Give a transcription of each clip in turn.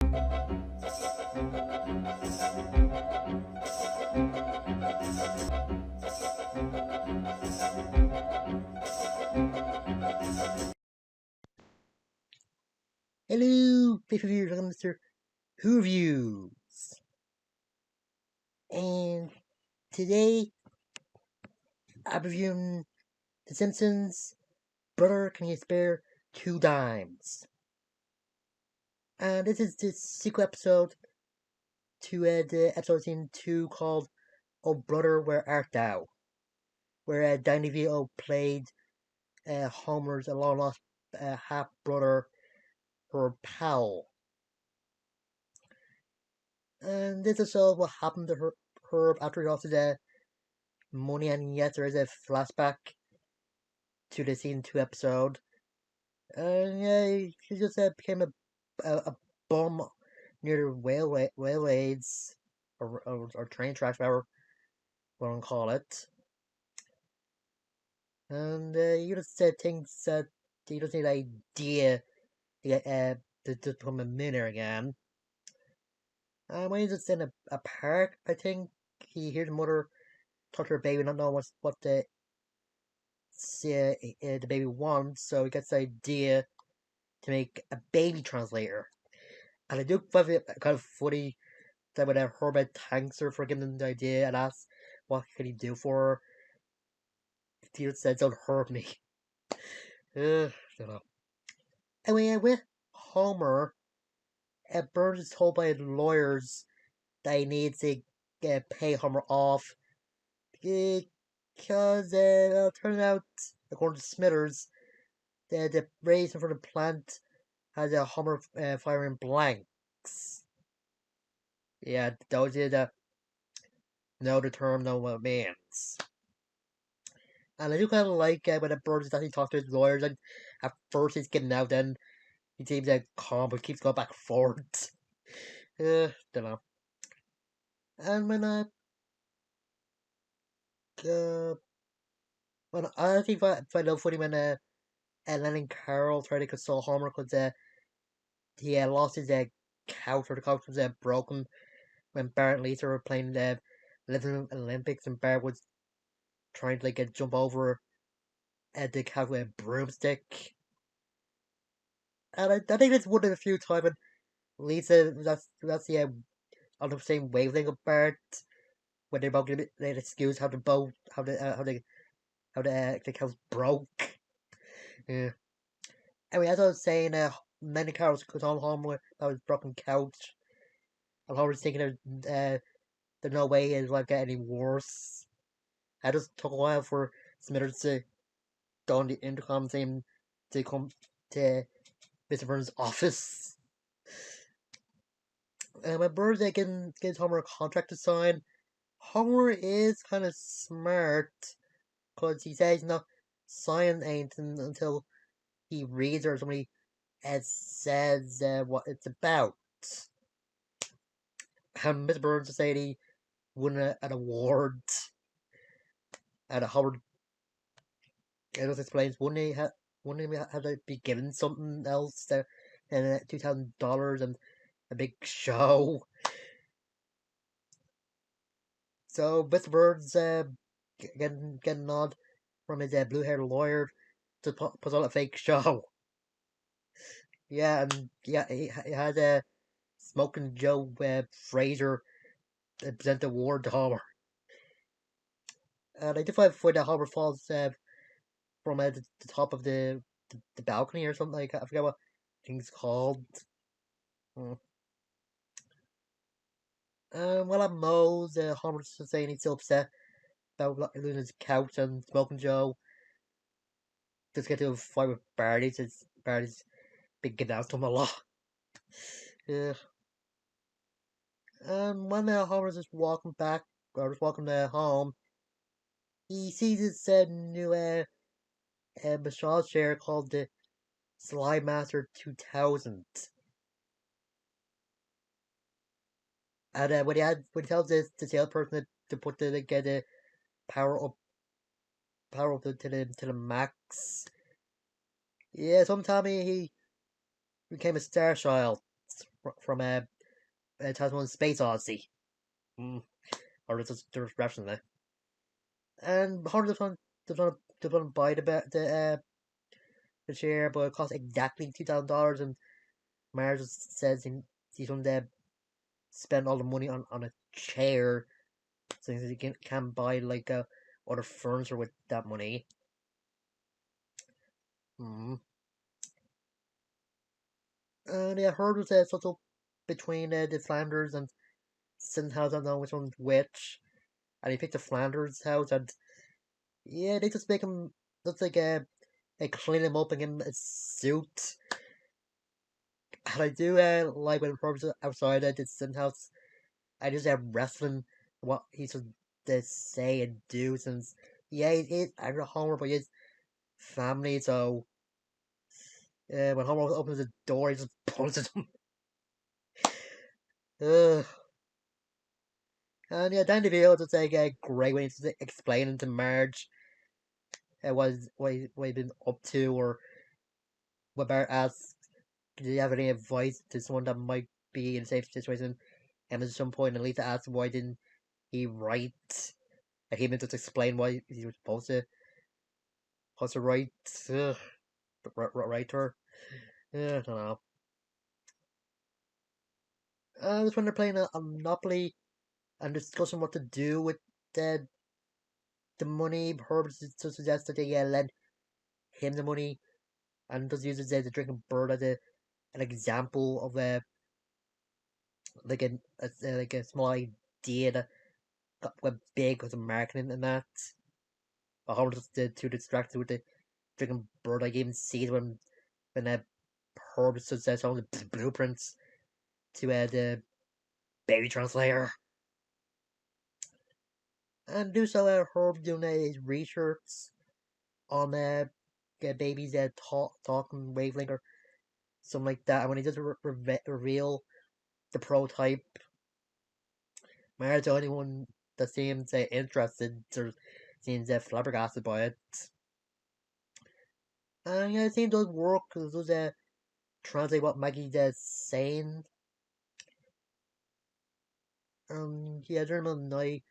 Hello, faithful viewers, welcome to Mr.Who Reviews. And today, I'm reviewing The Simpsons. Brother, can you spare 2 dimes? And this is the sequel episode to the episode in 2 called Oh Brother, Where Art Thou? Where Danny DeVito played Homer's long lost half brother, her pal. And this is all what happened to her after he lost his money, and yes, there is a flashback to the season 2 episode. And yeah, he just became a bum near the railways, or train tracks, whatever you want to call it. And he just thinks that he doesn't need an idea to get to become a millionaire again. And when he's just in a park, I think he hears mother talk to her baby, not knowing what the baby wants, so he gets the idea to make a baby translator. And I do find it kind of funny that when Herbert thanks her for giving him the idea and asks what can he do for her, Peter says, "Don't hurt me." Don't know. Anyway, with Homer, Burns is told by the lawyers that he needs to pay Homer off because it turns out, according to Smithers, the reason for the plant has a Homer firing blanks. Yeah, those are the know the term, know what it means. And I do kind of like when the Burns is actually talking to his lawyers, and at first he's getting out, then he seems like calm, but keeps going back and forth. Don't know. And uh, when I think I find out funny when Ellen and Carol try to console Homer because he lost his couch, or the couch was broken when Bart and Lisa were playing the Living Olympics, and Bart was trying to jump over the couch with a broomstick. And I think it's one of the few times when Lisa that's the on the same wavelength of Bart, when they're both giving an excuse how the house broke. Yeah. Anyway, as I was saying, many cars could on home with about his broken couch. I'm always thinking there's no way his life get any worse. I just took a while for Smithers to go on the intercom saying to come to Mr. Burns' office. My birthday gives Homer a contract to sign. Homer is kind of smart because he says not sign anything until he reads or somebody says what it's about. And Mr. Burns Society won an award, and Howard just explains wouldn't he have to be given something else than $2,000 and a big show. So Mr. Burns getting a nod from his blue-haired lawyer to put on a fake show. Yeah, and yeah, he had Smoking Joe Fraser present the award to Homer. And I did find that Homer falls from the top of the balcony or something like that. I forget what thing's called. Hmm. While at Moe's, Homer's saying he's so upset about losing his couch, and Smoking Joe just get to a fight with Barney since Barney's been getting out to him a lot. Yeah. When Homer's just walking back, or just walking home, he sees this new massage chair called the Slide Master 2000. And when he tells the salesperson to put get the power up to the max. Yeah, sometime he became a star child from Tasman Space Odyssey. Mm. Or there's reference there. And Homer does want to buy the share, but it costs exactly $2,000, and Marge says he's going to spend all the money on a chair, so he can buy like other furniture with that money. Mm. And yeah, Herb was sort of between the Flanders and Sin house. I don't know which one's which. And he picked the Flanders house, and yeah, they just make him look like they clean him up and give him a suit. And I do like when Herb's outside at the Sin house. I just have wrestling what he should say and do, since yeah, he's angry at Homer, but he's family, so when Homer opens the door, he just punches him. Ugh. And yeah, Dan DeVito just like great when he's explaining to Marge what he's been up to, or what Bart asks, do you have any advice to someone that might be in the same situation? And at some point, Lisa asks why didn't he write? Like he meant to explain why he was supposed to write, write her. Yeah, I don't know. Just when they're playing a Monopoly and discussing what to do with the the money, Herb suggests that they lend him the money, and just uses the drinking bird as an example of like a small idea that got big because of marketing and that. But Homer just too distracted with the drinking bird. Like even sees when Herb says all the blueprints to the baby translator. And do so Herb doing his research on babies talking wavelength or something like that. And when he does reveal the prototype, Mario's the only one that seems interested or seems flabbergasted by it. And yeah, it seems does work because it does translate what Maggie's saying. Yeah, during the night,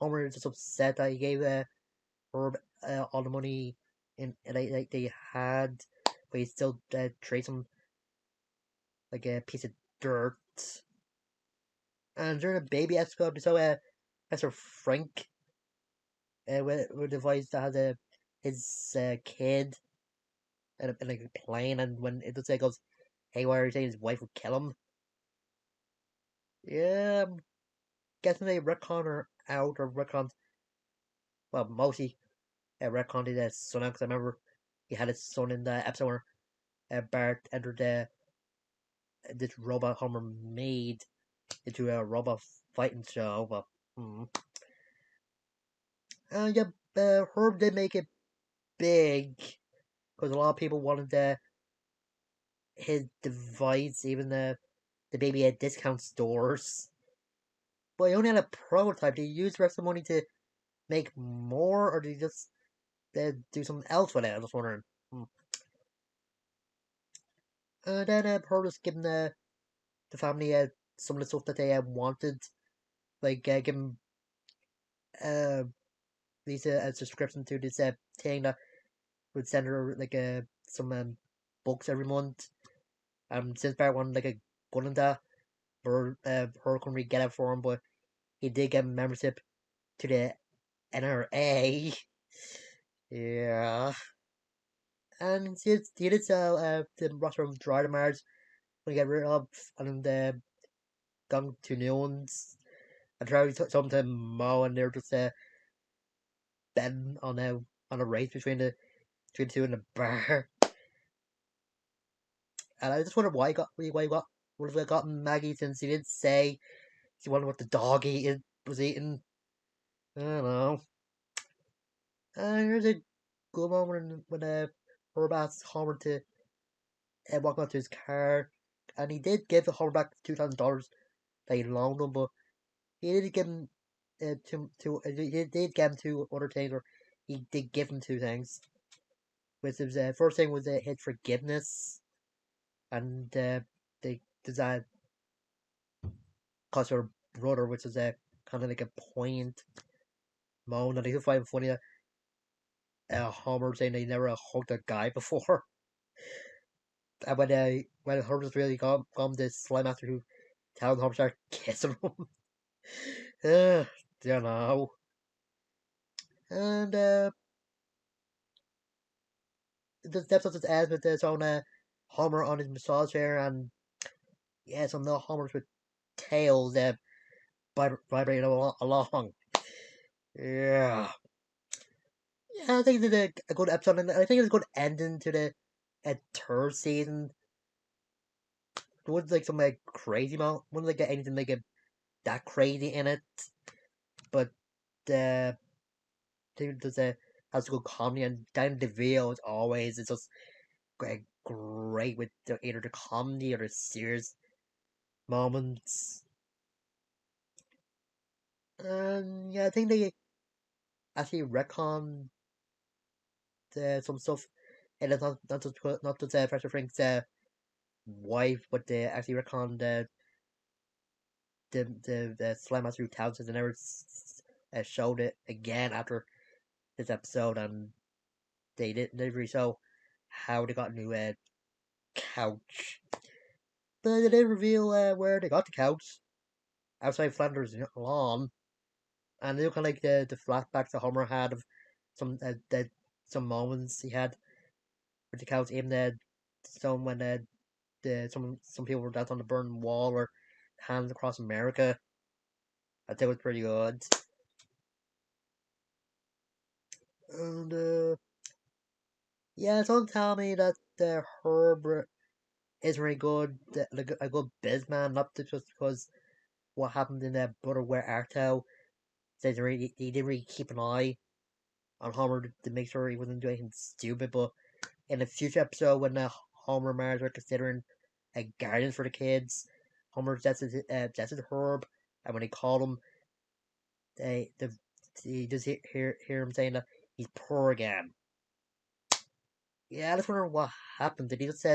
Homer is just upset that he gave Herb all the money like they had, but he still trades him like a piece of dirt. And during the baby episode, so Mr. Frank with the voice that has his kid in like a plane, and when it just goes, "Hey, why are you saying his wife would kill him?" Yeah, I'm guessing they retcon her out or retcon. Well, mostly retconned his son out, because I remember he had his son in the episode where Bart entered this robot Homer made into a robot fighting show. But yeah, Herb did make it big because a lot of people wanted his device, even the baby at discount stores. But he only had a prototype. Did he use the rest of the money to make more, or did he just do something else with it? I was wondering. Hmm. Then Herb was giving the family some of the stuff that they wanted, like giving uh, Lisa a subscription to this thing that would send her like some books every month. Since Bart wanted like a gun and that, her couldn't really get it for him, but he did get membership to the NRA. Yeah. And he did sell the roster of Dry Mars when he got rid of, and gone to new ones. I tried something to Mo, and they're just betting on a race between the two in the bar. And I just wonder why he got would have gotten Maggie, since he did say he wondered what the dog was eating. I don't know. And there's a good moment when Herb asks Homer to walk out to his car, and he did give Homer back $2,000 that he loaned him, but he did give him he did give him two other things, or he did give him two things. Which was first thing was his forgiveness, and the design cause her brother, which is a kind of like a point moan, and I do find it funny that Homer saying they never hugged a guy before. And when Homer's really gone this slime master who tells Homer start kissing him. uh, don't know. And the episode just ends with this own Homer on his massage chair, and yeah, some little Homers with tails vibrating along. Yeah. Yeah, I think it's a good episode, and I think it's a good ending to the third season. There wasn't like some like crazy amount, wouldn't like get anything like that crazy in it, but I think there's a has good comedy, and Dan DeVille as always is just great with either the comedy or the serious moments. And yeah, I think they actually retcon some stuff, and it's not just Fletcher Frank's wife, but they actually retcon the Slam Master 2000 and never showed it again after this episode, and they really show how they got a new couch. But they did reveal where they got the couch outside Flanders' lawn, and they look kind of like the flashbacks that Homer had of some moments he had with the couch. Even some when some people were down on the burning wall or hands across America. I think it was pretty good. And yeah, someone tell me that Herb is very good, like a good businessman, not just because what happened in Brother Where Art Thou. Says he didn't really keep an eye on Homer to make sure he wasn't doing anything stupid. But in a future episode, when Homer and Marge are considering a guardian for the kids, Homer suggested Herb, and when they call him, they the you just hear him saying that he's poor again. Yeah, I just wonder what happened. Did he just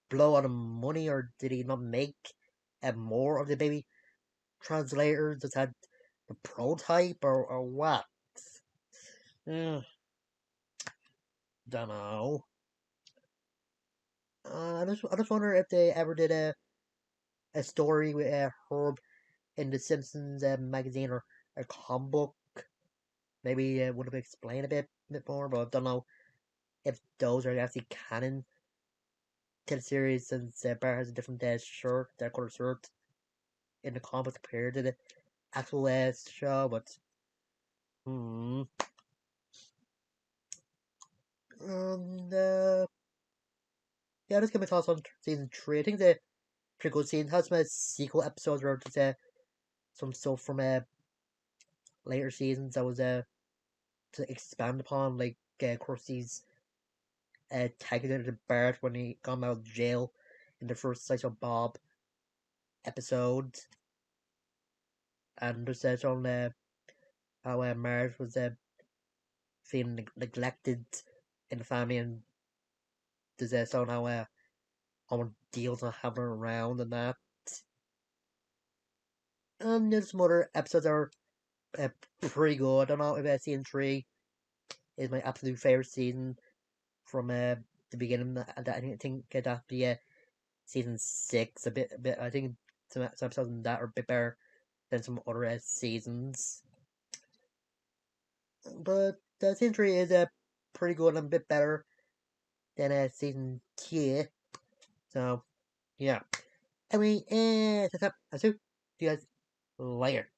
blow out of money, or did he not make more of the baby translator? Just had the prototype, or what? Mm, don't know. I just wonder if they ever did a story with Herb in the Simpsons magazine or a comic book. Maybe would have explained a bit more, but I don't know if those are actually canon to the series, since Bart has a different shirt, that color shirt in the comics compared to the actual show. But hmm. And yeah, just give my thoughts on season three. I think the pretty good season has some sequel episodes where just some stuff from later seasons that was to expand upon, like Krusty's tagging into Bart when he got out of jail in the first Slice of Bob episode, and there's on how Marge was feeling neglected in the family, and there's on how Homer deals on having her around and that. And there's some other episodes that are uh, pretty good. I don't know if season three is my absolute favorite season from the beginning. I think that'd be season six. A bit. I think some episodes in that are a bit better than some other seasons. But season three is pretty good and a bit better than season two. So yeah. Anyway, that's it. See you guys later.